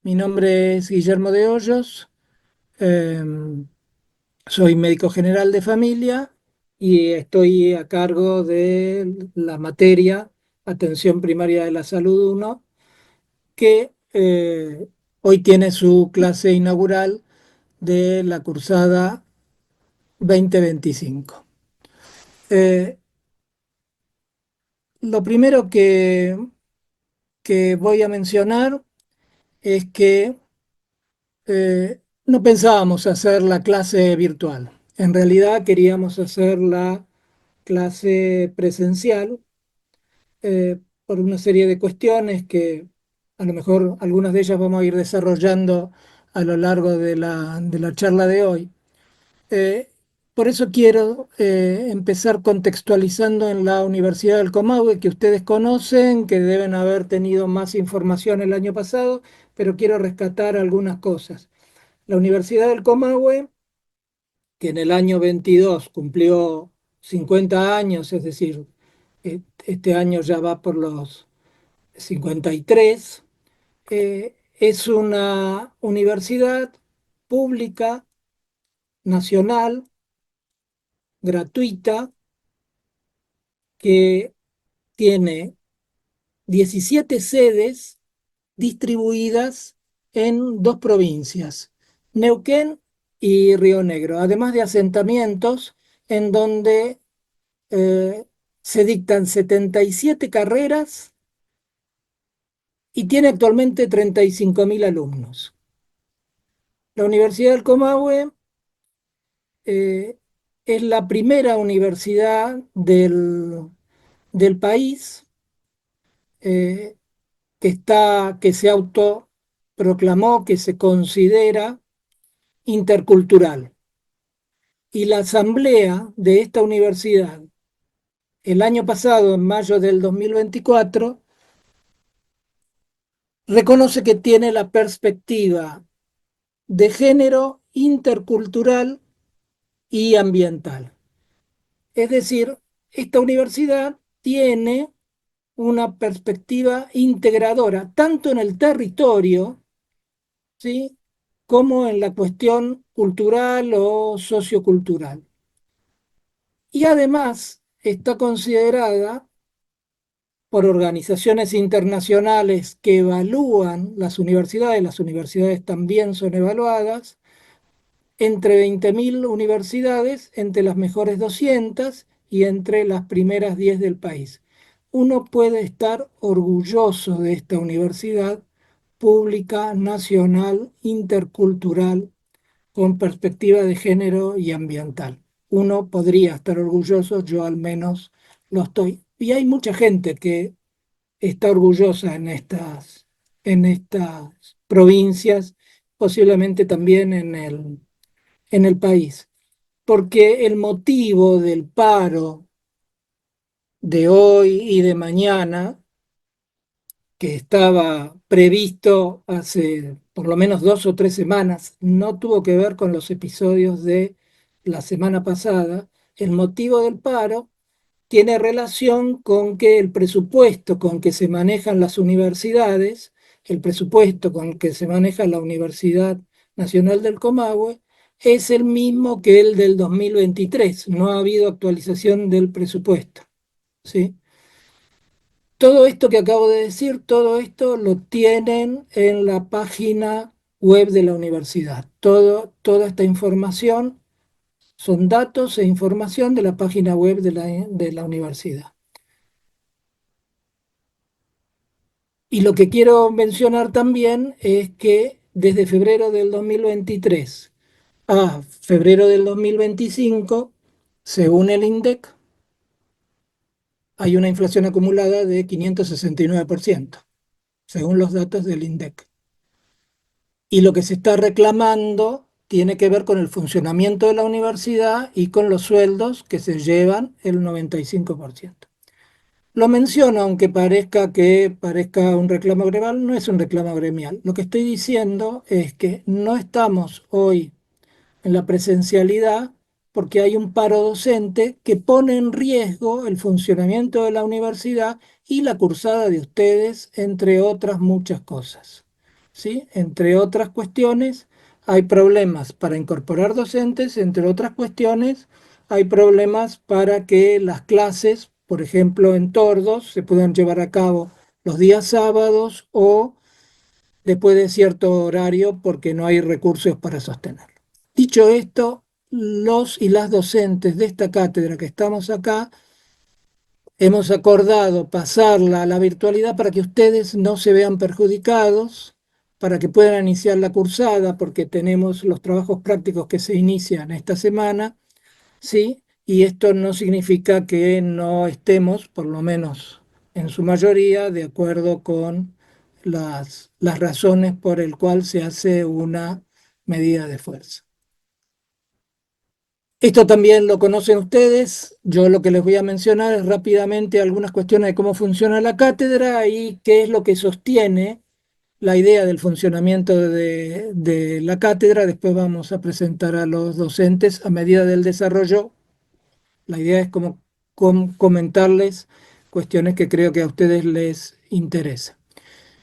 Mi nombre es Guillermo de Hoyos, eh, soy médico general de familia y estoy a cargo de la materia Atención Primaria de la Salud 1, que hoy tiene su clase inaugural de la cursada 2025. Eh, lo primero que voy a mencionar es que no pensábamos hacer la clase virtual. En realidad queríamos hacer la clase presencial por una serie de cuestiones que a lo mejor algunas de ellas vamos a ir desarrollando a lo largo de la charla de hoy. Eh, por eso quiero empezar contextualizando en la Universidad del Comahue, que ustedes conocen, que deben haber tenido más información el año pasado, pero quiero rescatar algunas cosas. La Universidad del Comahue, que en el año 22 cumplió 50 años, es decir, este año ya va por los 53, es una universidad pública, nacional, gratuita, que tiene 17 sedes distribuidas en dos provincias, Neuquén y Río Negro, además de asentamientos en donde eh, se dictan 77 carreras y tiene actualmente 35.000 alumnos. La Universidad del Comahue eh, es la primera universidad del país eh, que se autoproclamó, que se considera intercultural. Y la asamblea de esta universidad, el año pasado, en mayo del 2024, reconoce que tiene la perspectiva de género intercultural y ambiental. Es decir, esta universidad tiene una perspectiva integradora, tanto en el territorio, ¿sí?, como en la cuestión cultural o sociocultural. Y además está considerada por organizaciones internacionales que evalúan las universidades también son evaluadas, entre 20.000 universidades, entre las mejores 200 y entre las primeras 10 del país. Uno puede estar orgulloso de esta universidad pública, nacional, intercultural, con perspectiva de género y ambiental. Uno podría estar orgulloso, yo al menos lo estoy. Y hay mucha gente que está orgullosa en estas provincias, posiblemente también en el país, porque el motivo del paro de hoy y de mañana, que estaba previsto hace por lo menos 2 o 3 semanas, no tuvo que ver con los episodios de la semana pasada. El motivo del paro tiene relación con que el presupuesto con que se manejan las universidades, el presupuesto con el que se maneja la Universidad Nacional del Comahue, es el mismo que el del 2023. No ha habido actualización del presupuesto, ¿sí? Todo esto que acabo de decir, todo esto lo tienen en la página web de la universidad. Toda esta información son datos e información de la página web de la universidad. Y lo que quiero mencionar también es que desde febrero del 2023 a febrero del 2025, según el INDEC, hay una inflación acumulada de 569%, según los datos del INDEC. Y lo que se está reclamando tiene que ver con el funcionamiento de la universidad y con los sueldos que se llevan el 95%. Lo menciono, aunque parezca un reclamo gremial, no es un reclamo gremial. Lo que estoy diciendo es que no estamos hoy en la presencialidad porque hay un paro docente que pone en riesgo el funcionamiento de la universidad y la cursada de ustedes, entre otras muchas cosas. ¿sí? Entre otras cuestiones, hay problemas para incorporar docentes, entre otras cuestiones, hay problemas para que las clases, por ejemplo, en tordos, se puedan llevar a cabo los días sábados o después de cierto horario porque no hay recursos para sostenerlo. Dicho esto, los y las docentes de esta cátedra que estamos acá hemos acordado pasarla a la virtualidad para que ustedes no se vean perjudicados, para que puedan iniciar la cursada, porque tenemos los trabajos prácticos que se inician esta semana, ¿sí? Y esto no significa que no estemos, por lo menos en su mayoría, de acuerdo con las razones por el cual se hace una medida de fuerza. Esto también lo conocen ustedes. Yo lo que les voy a mencionar es rápidamente algunas cuestiones de cómo funciona la cátedra y qué es lo que sostiene la idea del funcionamiento de la cátedra. Después vamos a presentar a los docentes a medida del desarrollo. La idea es como comentarles cuestiones que creo que a ustedes les interesan.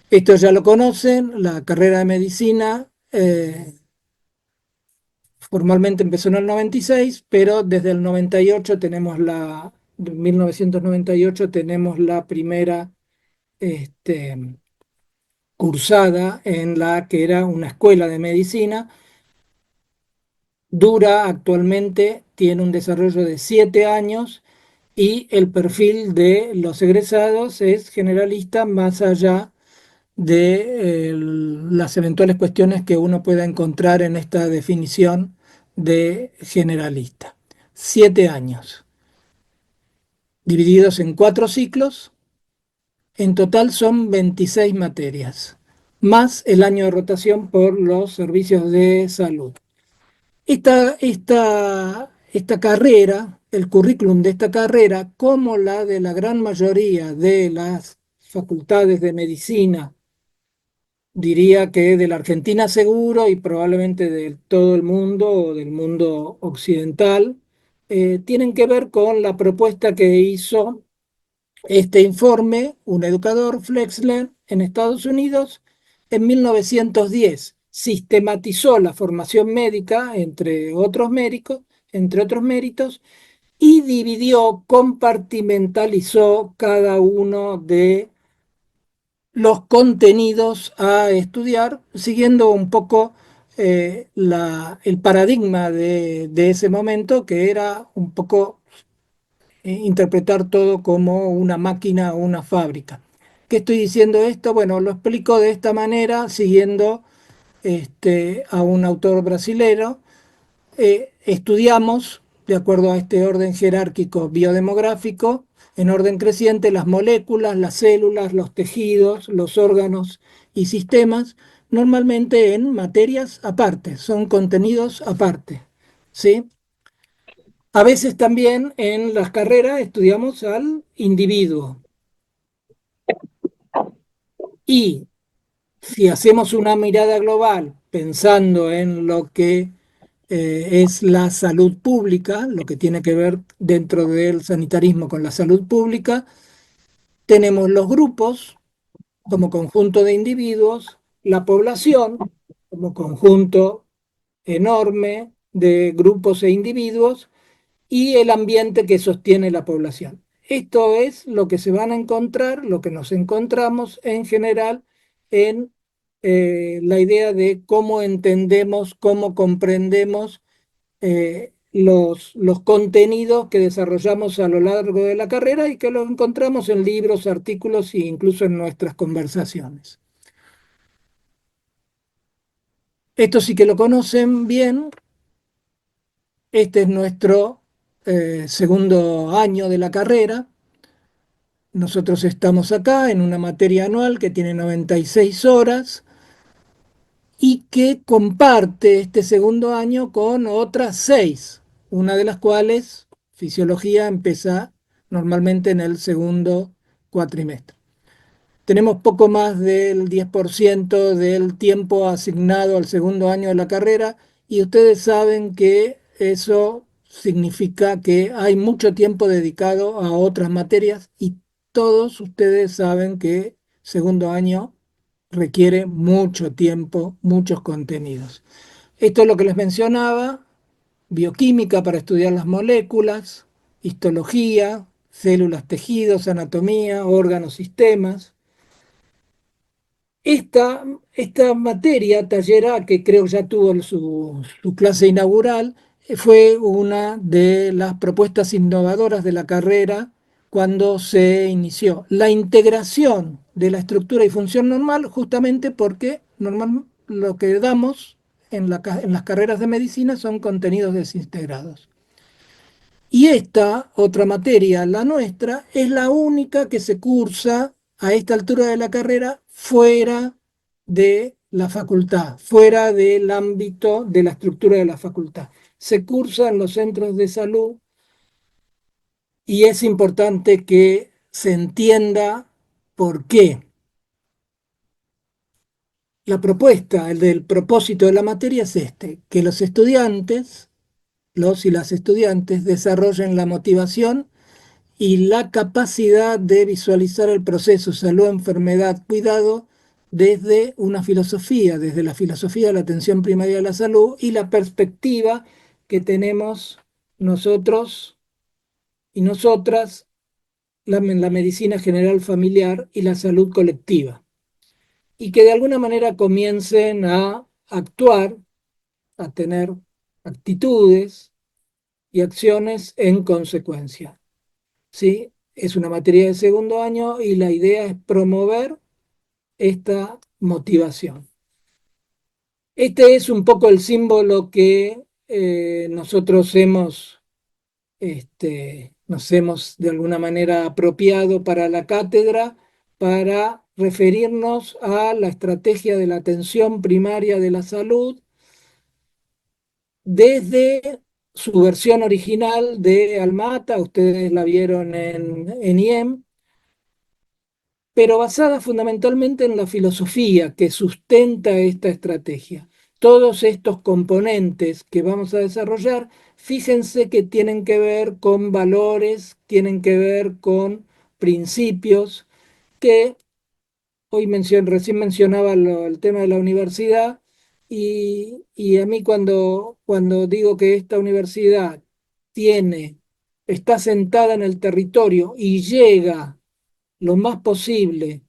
Esto ya lo conocen, la carrera de medicina. Formalmente empezó en el 96, pero desde el 98 tenemos de 1998 tenemos la primera este, cursada en la que era una escuela de medicina. Dura actualmente, tiene un desarrollo de 7 años y el perfil de los egresados es generalista más allá de las eventuales cuestiones que uno pueda encontrar en esta definición de generalista. 7 años, divididos en 4 ciclos, en total son 26 materias, más el año de rotación por los servicios de salud. Esta carrera, el currículum de esta carrera, como la de la gran mayoría de las facultades de medicina, diría que de la Argentina seguro y probablemente de todo el mundo o del mundo occidental, tienen que ver con la propuesta que hizo este informe un educador, Flexler, en Estados Unidos en 1910. Sistematizó la formación médica, entre otros méritos, y dividió, compartimentalizó cada uno de los contenidos a estudiar, siguiendo un poco el paradigma de ese momento, que era un poco interpretar todo como una máquina o una fábrica. ¿Qué estoy diciendo esto? Bueno, lo explico de esta manera, siguiendo a un autor brasilero. Estudiamos, de acuerdo a este orden jerárquico biodemográfico, en orden creciente, las moléculas, las células, los tejidos, los órganos y sistemas, normalmente en materias aparte, son contenidos aparte, ¿sí? A veces también en las carreras estudiamos al individuo y si hacemos una mirada global pensando en lo que es la salud pública, lo que tiene que ver dentro del sanitarismo con la salud pública, tenemos los grupos como conjunto de individuos, la población como conjunto enorme de grupos e individuos y el ambiente que sostiene la población. Esto es lo que se van a encontrar, lo que nos encontramos en general en la idea de cómo entendemos, cómo comprendemos los contenidos que desarrollamos a lo largo de la carrera y que los encontramos en libros, artículos e incluso en nuestras conversaciones. Esto sí que lo conocen bien. Este es nuestro segundo año de la carrera. Nosotros estamos acá en una materia anual que tiene 96 horas y que comparte este segundo año con otras 6, una de las cuales, fisiología, empieza normalmente en el segundo cuatrimestre. Tenemos poco más del 10% del tiempo asignado al segundo año de la carrera y ustedes saben que eso significa que hay mucho tiempo dedicado a otras materias y todos ustedes saben que segundo año requiere mucho tiempo, muchos contenidos. Esto es lo que les mencionaba: bioquímica para estudiar las moléculas, histología, células, tejidos, anatomía, órganos, sistemas. Esta materia, taller A, que creo ya tuvo su clase inaugural, fue una de las propuestas innovadoras de la carrera cuando se inició. La integración de la estructura y función normal, justamente porque lo que damos en las carreras de medicina son contenidos desintegrados. Y esta otra materia, la nuestra, es la única que se cursa a esta altura de la carrera fuera de la facultad, fuera del ámbito de la estructura de la facultad. Se cursa en los centros de salud y es importante que se entienda por qué. La propuesta, el del propósito de la materia es este: que los estudiantes, los y las estudiantes desarrollen la motivación y la capacidad de visualizar el proceso salud, enfermedad, cuidado desde una filosofía, desde la filosofía de la atención primaria de la salud y la perspectiva que tenemos nosotros y nosotras, la medicina general familiar y la salud colectiva, y que de alguna manera comiencen a actuar, a tener actitudes y acciones en consecuencia. ¿Sí? Es una materia de segundo año y la idea es promover esta motivación. Este es un poco el símbolo que nosotros nos hemos de alguna manera apropiado para la cátedra, para referirnos a la estrategia de la atención primaria de la salud desde su versión original de Almata. Ustedes la vieron en IEM, pero basada fundamentalmente en la filosofía que sustenta esta estrategia. Todos estos componentes que vamos a desarrollar, fíjense que tienen que ver con valores, tienen que ver con principios que recién mencionaba el tema de la universidad, y a mí cuando digo que esta universidad está sentada en el territorio y llega lo más posible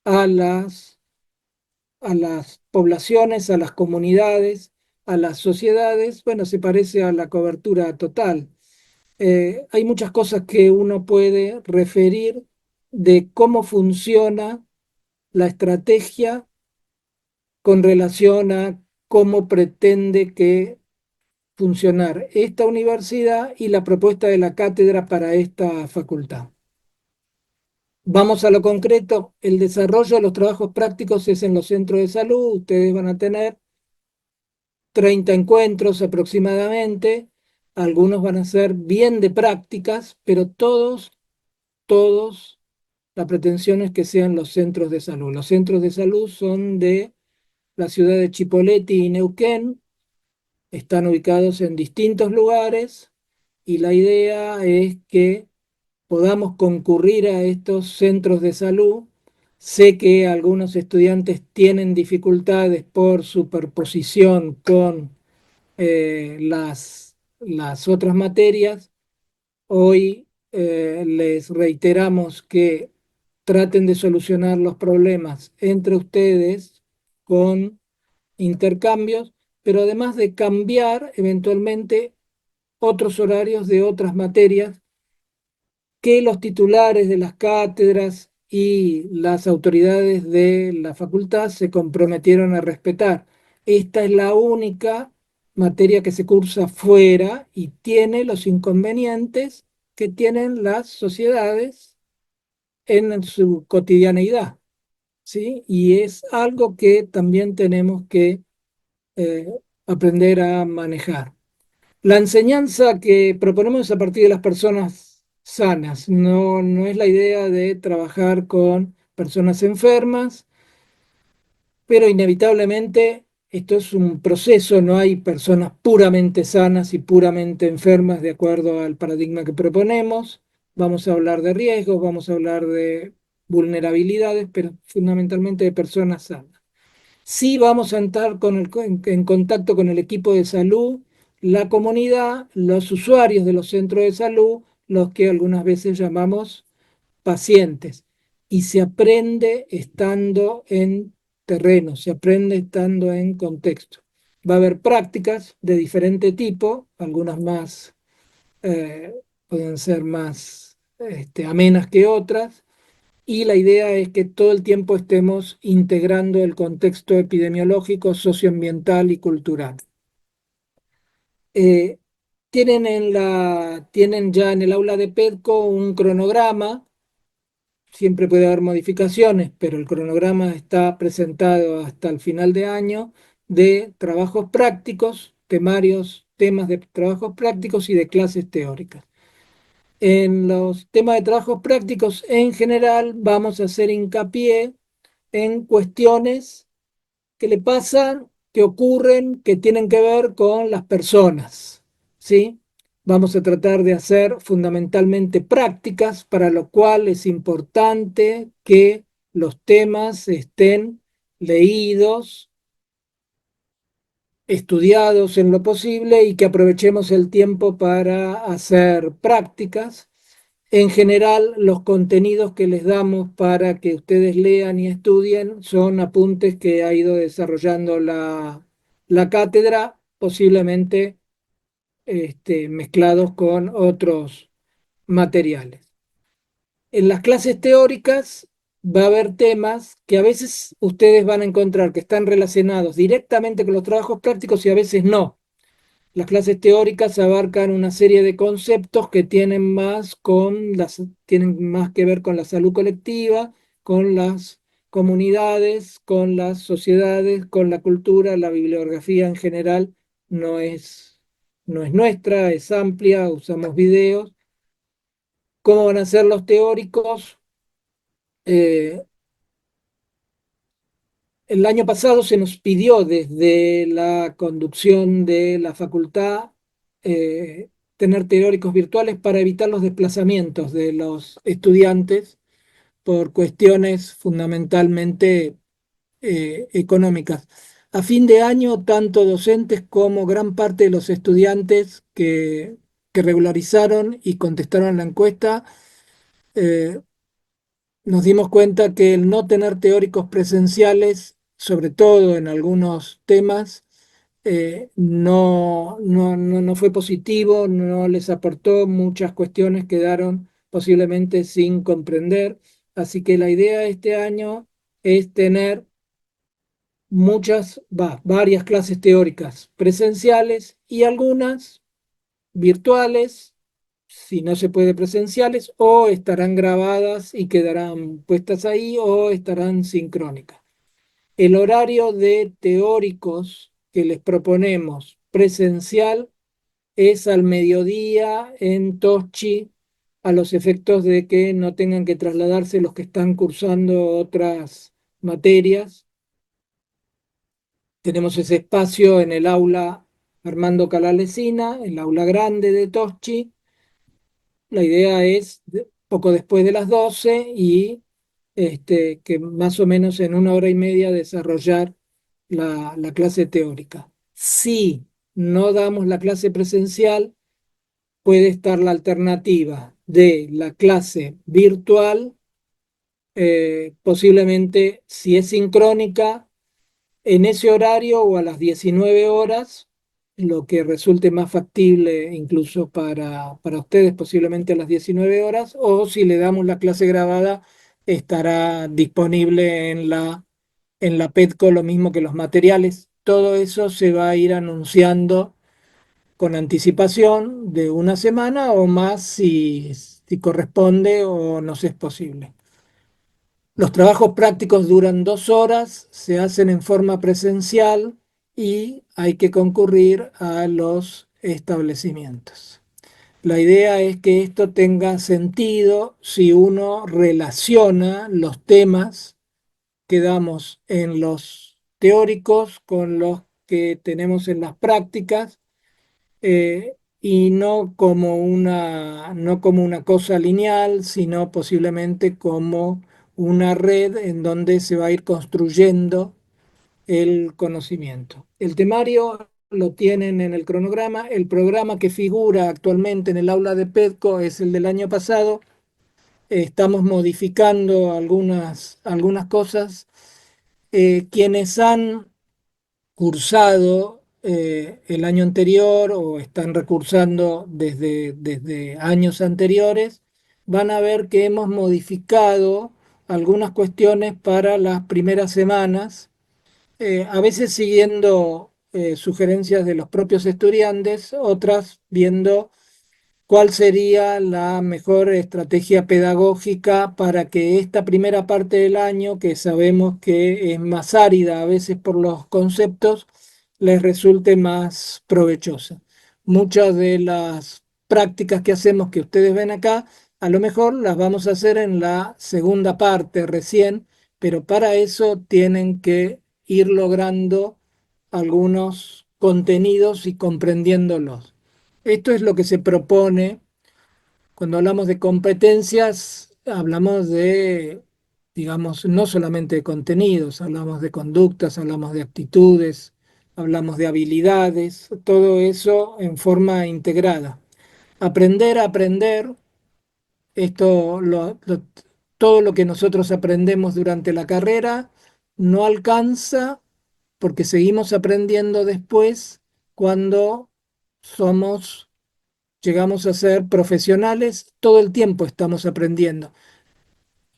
a a las poblaciones, a las comunidades, a las sociedades, bueno, se parece a la cobertura total. Hay muchas cosas que uno puede referir de cómo funciona la estrategia con relación a cómo pretende que funcionar esta universidad y la propuesta de la cátedra para esta facultad. Vamos a lo concreto: el desarrollo de los trabajos prácticos es en los centros de salud. Ustedes van a tener 30 encuentros aproximadamente, algunos van a ser bien de prácticas, pero todos, la pretensión es que sean los centros de salud. Los centros de salud son de la ciudad de Chipoleti y Neuquén, están ubicados en distintos lugares y la idea es que podamos concurrir a estos centros de salud. Sé que algunos estudiantes tienen dificultades por superposición con las otras materias. Hoy les reiteramos que traten de solucionar los problemas entre ustedes con intercambios, pero además de cambiar eventualmente otros horarios de otras materias que los titulares de las cátedras y las autoridades de la facultad se comprometieron a respetar. Esta es la única materia que se cursa fuera y tiene los inconvenientes que tienen las sociedades en su cotidianeidad, ¿sí? Y es algo que también tenemos que eh, aprender a manejar. La enseñanza que proponemos es a partir de las personas sanas. No es la idea de trabajar con personas enfermas, pero inevitablemente esto es un proceso, no hay personas puramente sanas y puramente enfermas de acuerdo al paradigma que proponemos. Vamos a hablar de riesgos, vamos a hablar de vulnerabilidades, pero fundamentalmente de personas sanas. Sí vamos a entrar en contacto con el equipo de salud, la comunidad, los usuarios de los centros de salud, los que algunas veces llamamos pacientes. Y se aprende estando en terreno, se aprende estando en contexto. Va a haber prácticas de diferente tipo, algunas más eh, pueden ser más amenas que otras, y la idea es que todo el tiempo estemos integrando el contexto epidemiológico, socioambiental y cultural. Eh, tienen ya en el aula de PEDCO un cronograma, siempre puede haber modificaciones, pero el cronograma está presentado hasta el final de año de trabajos prácticos, temarios, temas de trabajos prácticos y de clases teóricas. En los temas de trabajos prácticos en general vamos a hacer hincapié en cuestiones que le pasan, que ocurren, que tienen que ver con las personas, ¿sí? Vamos a tratar de hacer fundamentalmente prácticas, para lo cual es importante que los temas estén leídos, estudiados en lo posible y que aprovechemos el tiempo para hacer prácticas. En general, los contenidos que les damos para que ustedes lean y estudien son apuntes que ha ido desarrollando la cátedra, posiblemente mezclados con otros materiales. En las clases teóricas va a haber temas que a veces ustedes van a encontrar que están relacionados directamente con los trabajos prácticos y a veces no. Las clases teóricas abarcan una serie de conceptos que tienen más que ver con la salud colectiva, con las comunidades, con las sociedades, con la cultura. La bibliografía en general no es, no es nuestra, es amplia, usamos videos. ¿Cómo van a ser los teóricos? Eh, El año pasado se nos pidió desde la conducción de la facultad tener teóricos virtuales para evitar los desplazamientos de los estudiantes por cuestiones fundamentalmente económicas. A fin de año, tanto docentes como gran parte de los estudiantes que regularizaron y contestaron la encuesta, eh, nos dimos cuenta que el no tener teóricos presenciales, sobre todo en algunos temas, no fue positivo, no les aportó, muchas cuestiones quedaron posiblemente sin comprender. Así que la idea de este año es tener varias clases teóricas presenciales y algunas virtuales, si no se puede presenciales, o estarán grabadas y quedarán puestas ahí, o estarán sincrónicas. El horario de teóricos que les proponemos presencial es al mediodía en Toschi, a los efectos de que no tengan que trasladarse los que están cursando otras materias. Tenemos ese espacio en el aula Armando Calalesina, el aula grande de Toschi. La idea es poco después de las 12 y que más o menos en una hora y media desarrollar la clase teórica. Si no damos la clase presencial, puede estar la alternativa de la clase virtual, posiblemente si es sincrónica, en ese horario o a las 19 horas, lo que resulte más factible incluso para ustedes, posiblemente a las 19 horas, o si le damos la clase grabada, estará disponible en la PEDCO, lo mismo que los materiales. Todo eso se va a ir anunciando con anticipación de una semana o más si corresponde o nos es posible. Los trabajos prácticos duran 2 horas, se hacen en forma presencial y hay que concurrir a los establecimientos. La idea es que esto tenga sentido si uno relaciona los temas que damos en los teóricos con los que tenemos en las prácticas, y no como una cosa lineal, sino posiblemente como una red en donde se va a ir construyendo el conocimiento. El temario lo tienen en el cronograma. El programa que figura actualmente en el aula de PEDCO es el del año pasado. Estamos modificando algunas cosas. Quienes han cursado el año anterior o están recursando desde años anteriores, van a ver que hemos modificado algunas cuestiones para las primeras semanas, a veces siguiendo sugerencias de los propios estudiantes, otras viendo cuál sería la mejor estrategia pedagógica para que esta primera parte del año, que sabemos que es más árida a veces por los conceptos, les resulte más provechosa. Muchas de las prácticas que hacemos que ustedes ven acá, a lo mejor las vamos a hacer en la segunda parte recién, pero para eso tienen que ir logrando algunos contenidos y comprendiéndolos. Esto es lo que se propone cuando hablamos de competencias, hablamos de, digamos, no solamente de contenidos, hablamos de conductas, hablamos de actitudes, hablamos de habilidades, todo eso en forma integrada. Aprender a aprender, esto, todo lo que nosotros aprendemos durante la carrera no alcanza porque seguimos aprendiendo después cuando somos llegamos a ser profesionales, todo el tiempo estamos aprendiendo.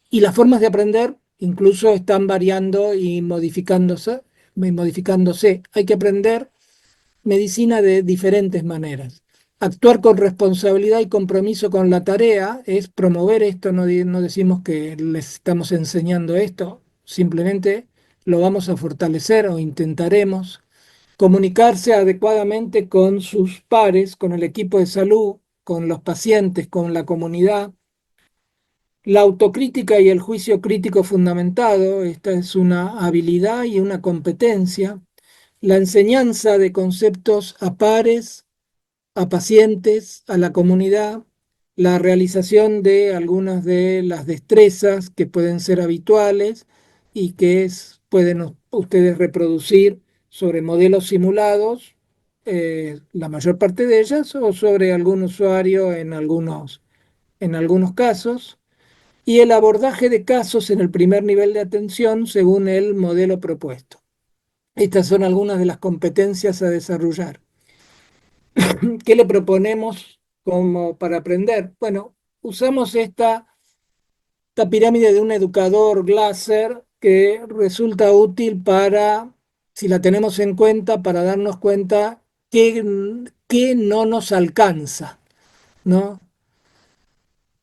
Y las formas de aprender incluso están variando y modificándose. Hay que aprender medicina de diferentes maneras. Actuar con responsabilidad y compromiso con la tarea es promover esto, no decimos que les estamos enseñando esto, simplemente lo vamos a fortalecer o intentaremos comunicarse adecuadamente con sus pares, con el equipo de salud, con los pacientes, con la comunidad. La autocrítica y el juicio crítico fundamentado, esta es una habilidad y una competencia. La enseñanza de conceptos a pares, a pacientes, a la comunidad, la realización de algunas de las destrezas que pueden ser habituales y que pueden ustedes reproducir sobre modelos simulados, la mayor parte de ellas, o sobre algún usuario en algunos casos, y el abordaje de casos en el primer nivel de atención según el modelo propuesto. Estas son algunas de las competencias a desarrollar. ¿Qué le proponemos como para aprender? Bueno, usamos esta pirámide de un educador Glasser que resulta útil para, si la tenemos en cuenta, para darnos cuenta que no nos alcanza, ¿no?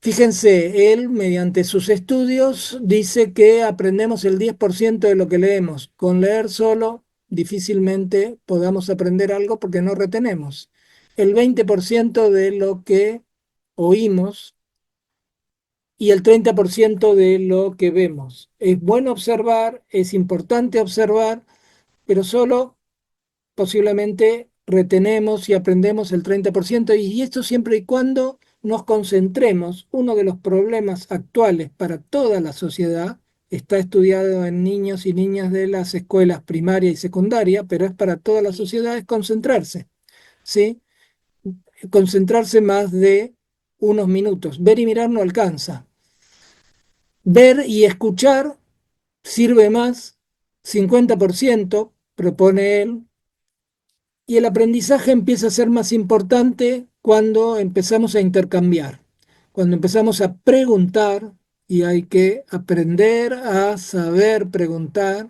Fíjense, él, mediante sus estudios, dice que aprendemos el 10% de lo que leemos. Con leer solo, difícilmente podamos aprender algo porque no retenemos. El 20% de lo que oímos y el 30% de lo que vemos. Es bueno observar, es importante observar, pero solo posiblemente retenemos y aprendemos el 30%, y esto siempre y cuando nos concentremos. Uno de los problemas actuales para toda la sociedad está estudiado en niños y niñas de las escuelas primaria y secundaria, pero es para toda la sociedad, es concentrarse, ¿sí? Concentrarse más de unos minutos. Ver y mirar no alcanza. Ver y escuchar sirve más, 50% propone él, y el aprendizaje empieza a ser más importante cuando empezamos a intercambiar, cuando empezamos a preguntar, y hay que aprender a saber preguntar,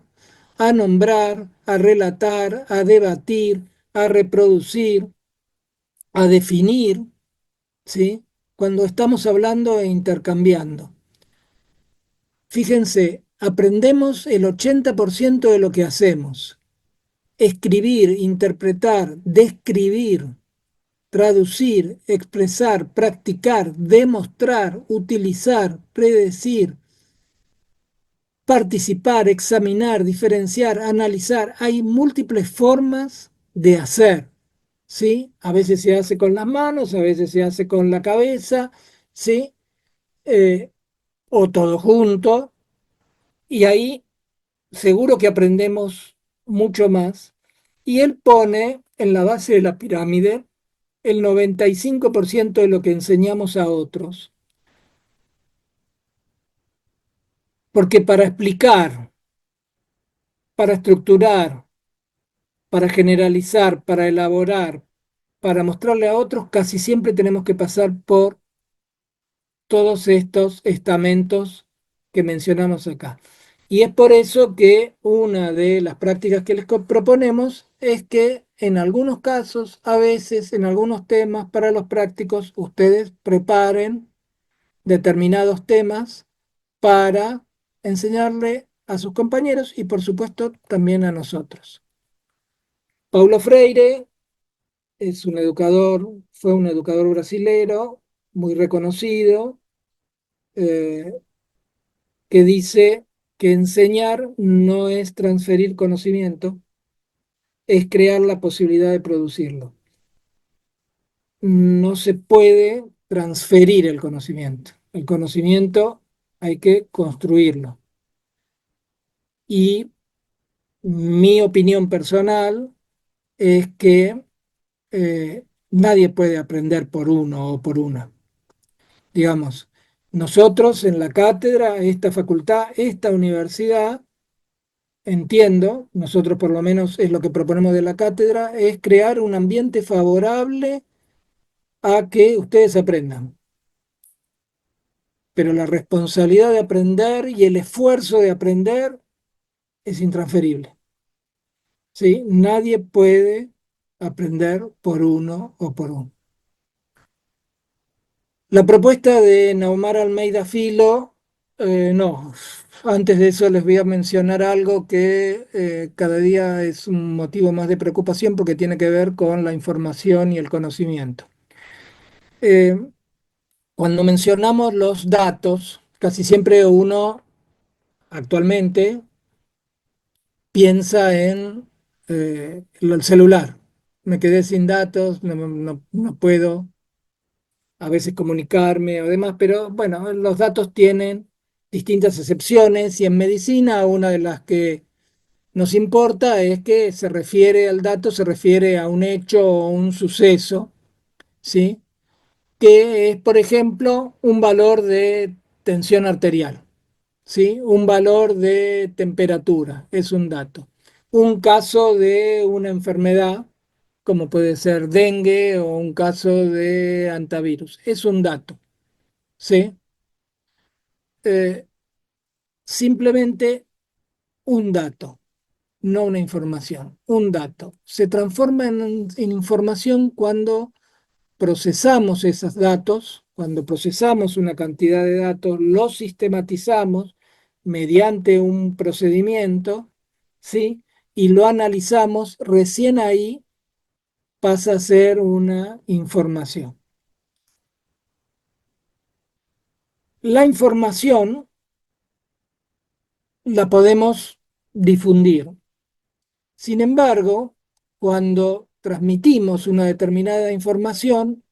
a nombrar, a relatar, a debatir, a reproducir, a definir, ¿sí? Cuando estamos hablando e intercambiando. Fíjense, aprendemos el 80% de lo que hacemos. Escribir, interpretar, describir, traducir, expresar, practicar, demostrar, utilizar, predecir, participar, examinar, diferenciar, analizar. Hay múltiples formas de hacer, ¿sí? A veces se hace con las manos, a veces se hace con la cabeza, ¿sí? O todo junto. Y ahí seguro que aprendemos mucho más. Y él pone en la base de la pirámide el 95% de lo que enseñamos a otros. Porque para explicar, para estructurar, para generalizar, para elaborar, para mostrarle a otros, casi siempre tenemos que pasar por todos estos estamentos que mencionamos acá. Y es por eso que una de las prácticas que les proponemos es que en algunos casos, a veces, en algunos temas para los prácticos, ustedes preparen determinados temas para enseñarle a sus compañeros y por supuesto también a nosotros. Paulo Freire es un educador, fue un educador brasilero muy reconocido, eh, que dice que enseñar no es transferir conocimiento, es crear la posibilidad de producirlo. No se puede transferir el conocimiento. El conocimiento hay que construirlo. Y mi opinión personal es que nadie puede aprender por uno o por una. Digamos, nosotros en la cátedra, esta facultad, esta universidad, entiendo, nosotros por lo menos es lo que proponemos de la cátedra, es crear un ambiente favorable a que ustedes aprendan. Pero la responsabilidad de aprender y el esfuerzo de aprender es intransferible. ¿Sí? Nadie puede aprender por uno o por uno. La propuesta de Naumar Almeida Filo, no. Antes de eso les voy a mencionar algo que cada día es un motivo más de preocupación porque tiene que ver con la información y el conocimiento. Eh, Cuando mencionamos los datos, casi siempre uno actualmente piensa en el celular. Me quedé sin datos, no puedo a veces comunicarme o demás, pero bueno, los datos tienen distintas excepciones y en medicina una de las que nos importa es que se refiere al dato, se refiere a un hecho o un suceso, ¿sí? Que es, por ejemplo, un valor de tensión arterial, ¿sí? Un valor de temperatura, es un dato. Un caso de una enfermedad, como puede ser dengue o un caso de antivirus, es un dato, ¿sí? Eh, Simplemente un dato, no una información, un dato. Se transforma en información cuando procesamos esos datos, cuando procesamos una cantidad de datos, los sistematizamos mediante un procedimiento, ¿sí? Y lo analizamos, recién ahí pasa a ser una información. La información la podemos difundir. Sin embargo, cuando transmitimos una determinada información,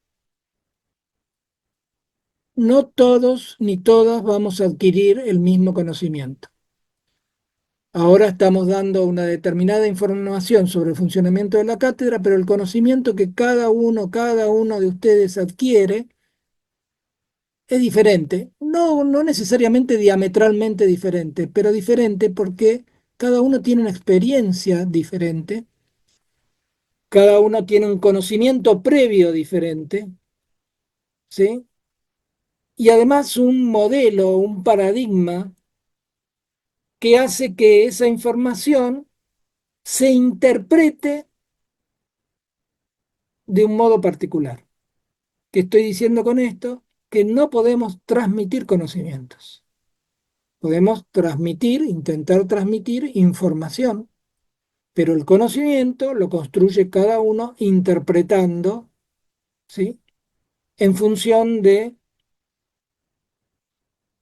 no todos ni todas vamos a adquirir el mismo conocimiento. Ahora estamos dando una determinada información sobre el funcionamiento de la cátedra, pero el conocimiento que cada uno de ustedes adquiere es diferente. No necesariamente diametralmente diferente, pero diferente porque cada uno tiene una experiencia diferente, cada uno tiene un conocimiento previo diferente, ¿sí? Y además un modelo, un paradigma que hace que esa información se interprete de un modo particular. ¿Qué estoy diciendo con esto? Que no podemos transmitir conocimientos. Podemos transmitir, intentar transmitir información, pero el conocimiento lo construye cada uno interpretando, ¿sí? En función de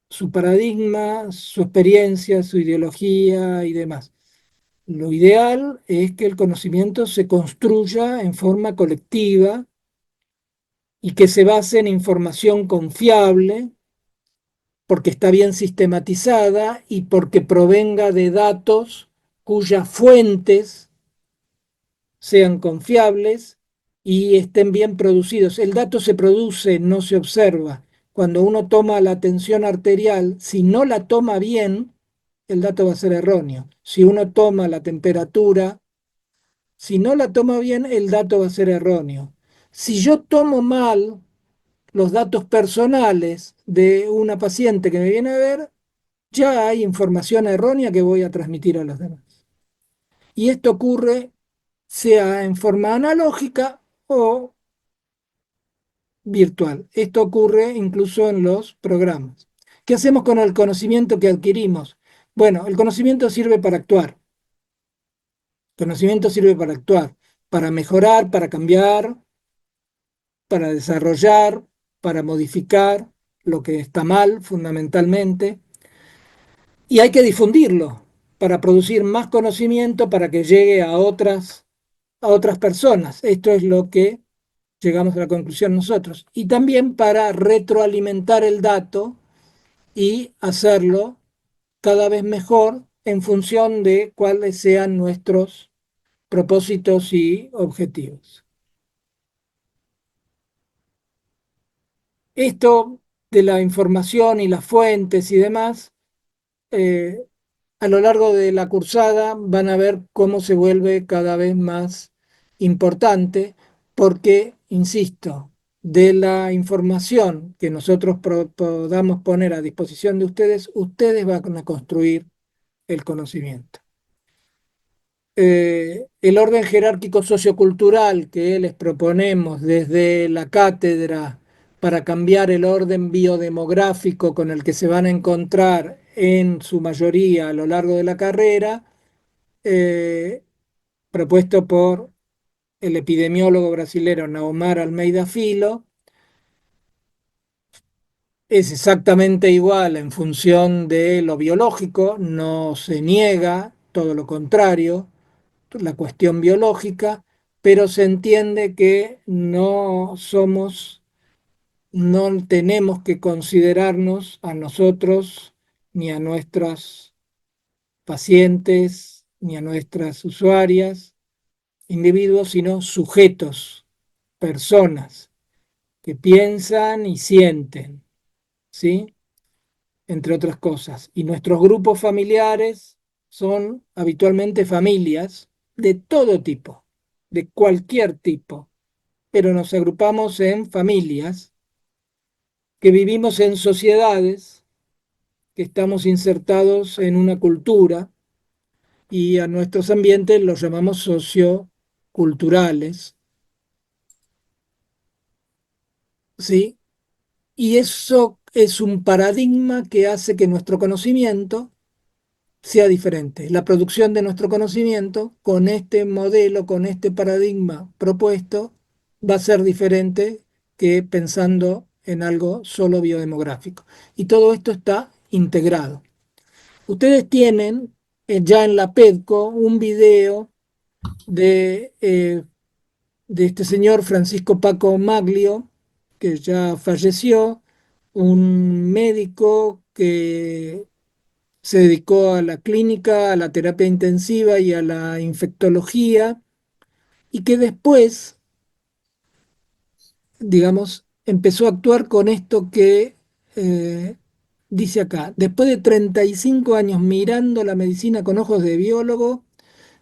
su paradigma, su experiencia, su ideología y demás. Lo ideal es que el conocimiento se construya en forma colectiva y que se base en información confiable, porque está bien sistematizada y porque provenga de datos cuyas fuentes sean confiables y estén bien producidos. El dato se produce, no se observa. Cuando uno toma la tensión arterial, si no la toma bien, el dato va a ser erróneo. Si uno toma la temperatura, si no la toma bien, el dato va a ser erróneo. Si yo tomo mal los datos personales de una paciente que me viene a ver, ya hay información errónea que voy a transmitir a los demás. Y esto ocurre sea en forma analógica o virtual. Esto ocurre incluso en los programas. ¿Qué hacemos con el conocimiento que adquirimos? Bueno, el conocimiento sirve para actuar. El conocimiento sirve para actuar, para mejorar, para cambiar, para desarrollar, para modificar lo que está mal fundamentalmente. Y hay que difundirlo para producir más conocimiento para que llegue a otras personas. Esto es lo que llegamos a la conclusión nosotros. Y también para retroalimentar el dato y hacerlo cada vez mejor en función de cuáles sean nuestros propósitos y objetivos. Esto de la información y las fuentes y demás, eh, a lo largo de la cursada van a ver cómo se vuelve cada vez más importante porque, insisto, de la información que nosotros podamos poner a disposición de ustedes, ustedes van a construir el conocimiento. El orden jerárquico sociocultural que les proponemos desde la cátedra para cambiar el orden biodemográfico con el que se van a encontrar en su mayoría a lo largo de la carrera, eh, propuesto por el epidemiólogo brasilero Naomar Almeida Filo, es exactamente igual en función de lo biológico, no se niega, todo lo contrario, la cuestión biológica, pero se entiende que no somos, no tenemos que considerarnos a nosotros ni a nuestras pacientes ni a nuestras usuarias, individuos, sino sujetos, personas que piensan y sienten, ¿sí? Entre otras cosas. Y nuestros grupos familiares son habitualmente familias de todo tipo, de cualquier tipo, pero nos agrupamos en familias que vivimos en sociedades, que estamos insertados en una cultura y a nuestros ambientes los llamamos socioculturales, ¿sí? Y eso es un paradigma que hace que nuestro conocimiento sea diferente. La producción de nuestro conocimiento con este modelo, con este paradigma propuesto, va a ser diferente que pensando en algo solo biodemográfico. Y todo esto está integrado. Ustedes tienen ya en la PEDCO un video de este señor Francisco Paco Maglio, que ya falleció, un médico que se dedicó a la clínica, a la terapia intensiva y a la infectología, y que después, digamos, empezó a actuar con esto que dice acá. Después de 35 años mirando la medicina con ojos de biólogo,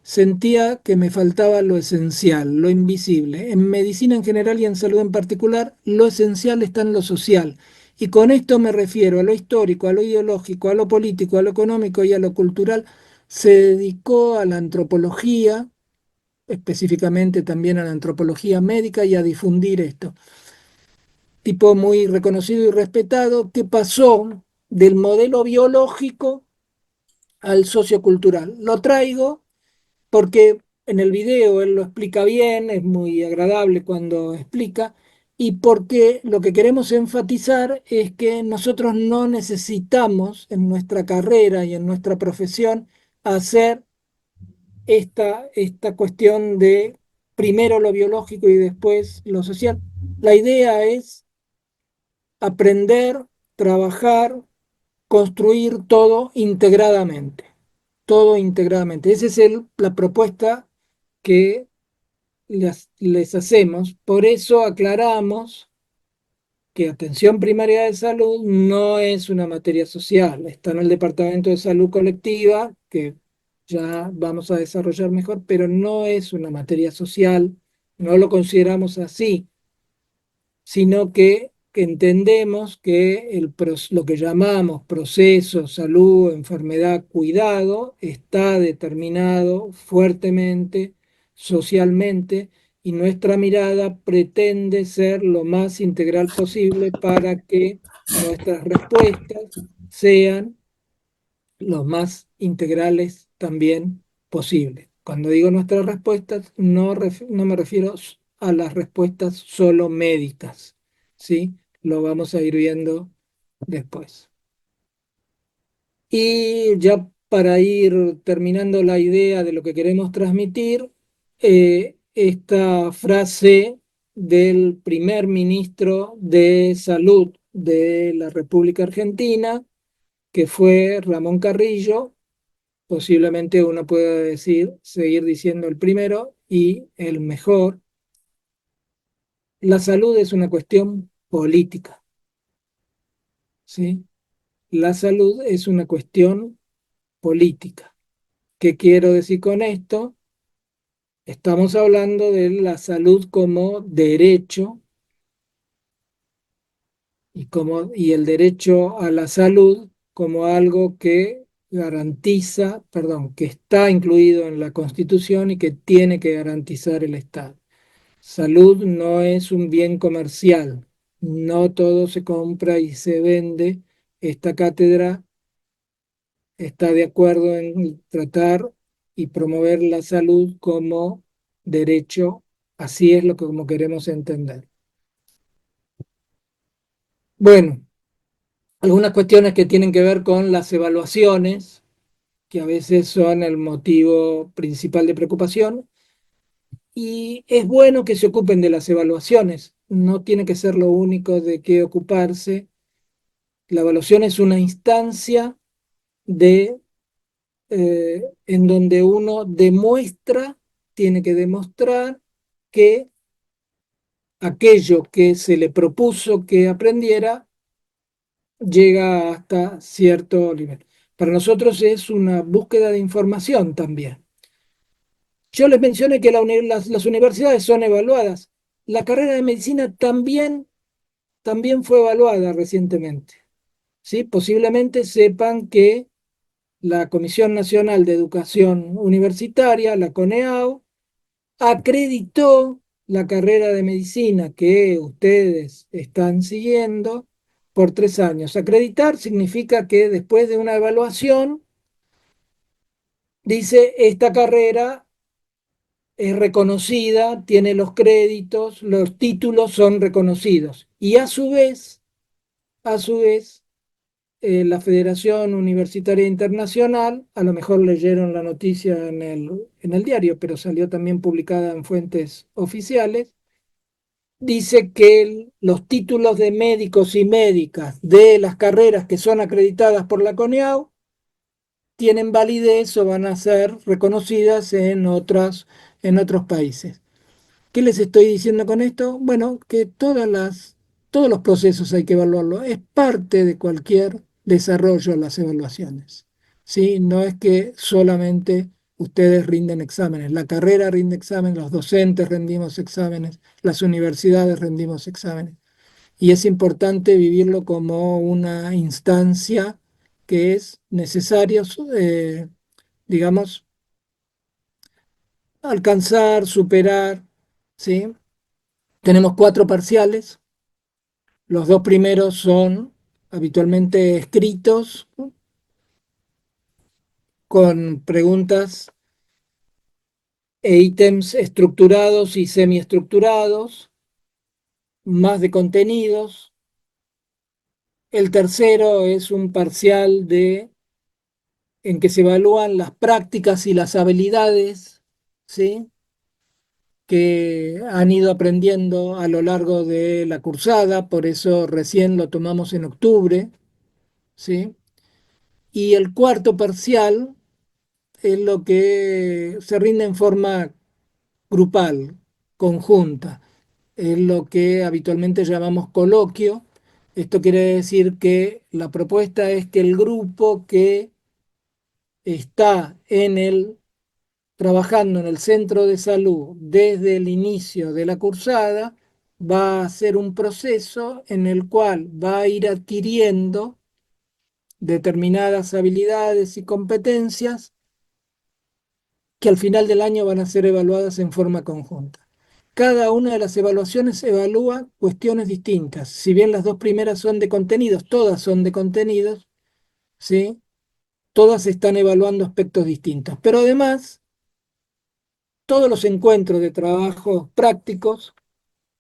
sentía que me faltaba lo esencial, lo invisible. En medicina en general y en salud en particular, lo esencial está en lo social. Y con esto me refiero a lo histórico, a lo ideológico, a lo político, a lo económico y a lo cultural. Se dedicó a la antropología, específicamente también a la antropología médica y a difundir esto. Tipo muy reconocido y respetado, que pasó del modelo biológico al sociocultural. Lo traigo porque en el video él lo explica bien, es muy agradable cuando explica, y porque lo que queremos enfatizar es que nosotros no necesitamos en nuestra carrera y en nuestra profesión hacer esta cuestión de primero lo biológico y después lo social. La idea es aprender, trabajar construir todo integradamente. Esa es la propuesta que les hacemos. Por eso aclaramos que atención primaria de salud no es una materia social. Está en el Departamento de Salud Colectiva, que ya vamos a desarrollar mejor, pero no es una materia social, no lo consideramos así, sino que entendemos que lo que llamamos proceso, salud, enfermedad, cuidado, está determinado fuertemente, socialmente, y nuestra mirada pretende ser lo más integral posible para que nuestras respuestas sean los más integrales también posibles. Cuando digo nuestras respuestas, no me refiero a las respuestas solo médicas, ¿sí? Lo vamos a ir viendo después. Y ya para ir terminando la idea de lo que queremos transmitir, esta frase del primer ministro de Salud de la República Argentina, que fue Ramón Carrillo. Posiblemente uno pueda decir, seguir diciendo el primero y el mejor. La salud es una cuestión política, ¿sí? La salud es una cuestión política. ¿Qué quiero decir con esto? Estamos hablando de la salud como derecho y el derecho a la salud como algo que garantiza, perdón, que está incluido en la Constitución y que tiene que garantizar el Estado. Salud no es un bien comercial, no todo se compra y se vende. Esta cátedra está de acuerdo en tratar y promover la salud como derecho, así es lo que como queremos entender. Bueno, algunas cuestiones que tienen que ver con las evaluaciones, que a veces son el motivo principal de preocupación, y es bueno que se ocupen de las evaluaciones, no tiene que ser lo único de qué ocuparse. La evaluación es una instancia de, en donde uno demuestra, tiene que demostrar que aquello que se le propuso que aprendiera llega hasta cierto nivel. Para nosotros es una búsqueda de información también. Yo les mencioné que las universidades son evaluadas. La carrera de medicina también fue evaluada recientemente. ¿Sí? Posiblemente sepan que la Comisión Nacional de Educación Universitaria, la CONEAU, acreditó la carrera de medicina que ustedes están siguiendo por 3 años. Acreditar significa que después de una evaluación, dice, esta carrera es reconocida, tiene los créditos, los títulos son reconocidos. Y a su vez, la Federación Universitaria Internacional, a lo mejor leyeron la noticia en el diario, pero salió también publicada en fuentes oficiales, dice que los títulos de médicos y médicas de las carreras que son acreditadas por la CONEAU tienen validez o van a ser reconocidas en otros países. ¿Qué les estoy diciendo con esto? Bueno, que todos los procesos hay que evaluarlo. Es parte de cualquier desarrollo las evaluaciones. ¿Sí? No es que solamente ustedes rinden exámenes. La carrera rinde exámenes, los docentes rendimos exámenes, las universidades rendimos exámenes. Y es importante vivirlo como una instancia que es necesario, digamos, alcanzar, superar, ¿sí? Tenemos 4 parciales. Los 2 primeros son habitualmente escritos con preguntas e ítems estructurados y semiestructurados, más de contenidos. El tercero es un parcial en que se evalúan las prácticas y las habilidades, ¿sí? Que han ido aprendiendo a lo largo de la cursada, por eso recién lo tomamos en octubre, ¿sí? y el cuarto parcial es lo que se rinde en forma grupal, conjunta. Es lo que habitualmente llamamos coloquio. Esto quiere decir que la propuesta es que el grupo que está trabajando en el centro de salud desde el inicio de la cursada va a hacer un proceso en el cual va a ir adquiriendo determinadas habilidades y competencias que al final del año van a ser evaluadas en forma conjunta. Cada una de las evaluaciones evalúa cuestiones distintas. Si bien las dos primeras son de contenidos, todas son de contenidos, ¿sí? Todas están evaluando aspectos distintos. Pero además, todos los encuentros de trabajo prácticos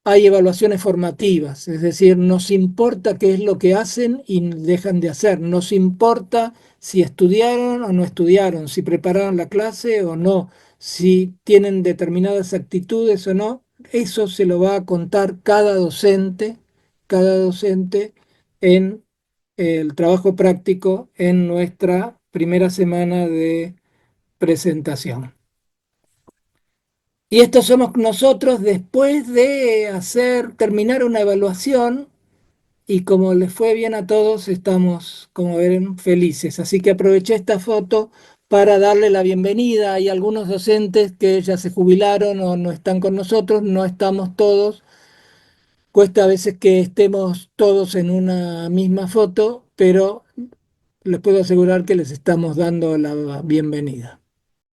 hay evaluaciones formativas, es decir, nos importa qué es lo que hacen y dejan de hacer, nos importa si estudiaron o no estudiaron, si prepararon la clase o no, si tienen determinadas actitudes o no, eso se lo va a contar cada docente en el trabajo práctico en nuestra primera semana de presentación. Y estos somos nosotros después de terminar una evaluación y como les fue bien a todos, estamos, como ven, felices. Así que aproveché esta foto para darle la bienvenida. Hay algunos docentes que ya se jubilaron o no están con nosotros, no estamos todos. Cuesta a veces que estemos todos en una misma foto, pero les puedo asegurar que les estamos dando la bienvenida.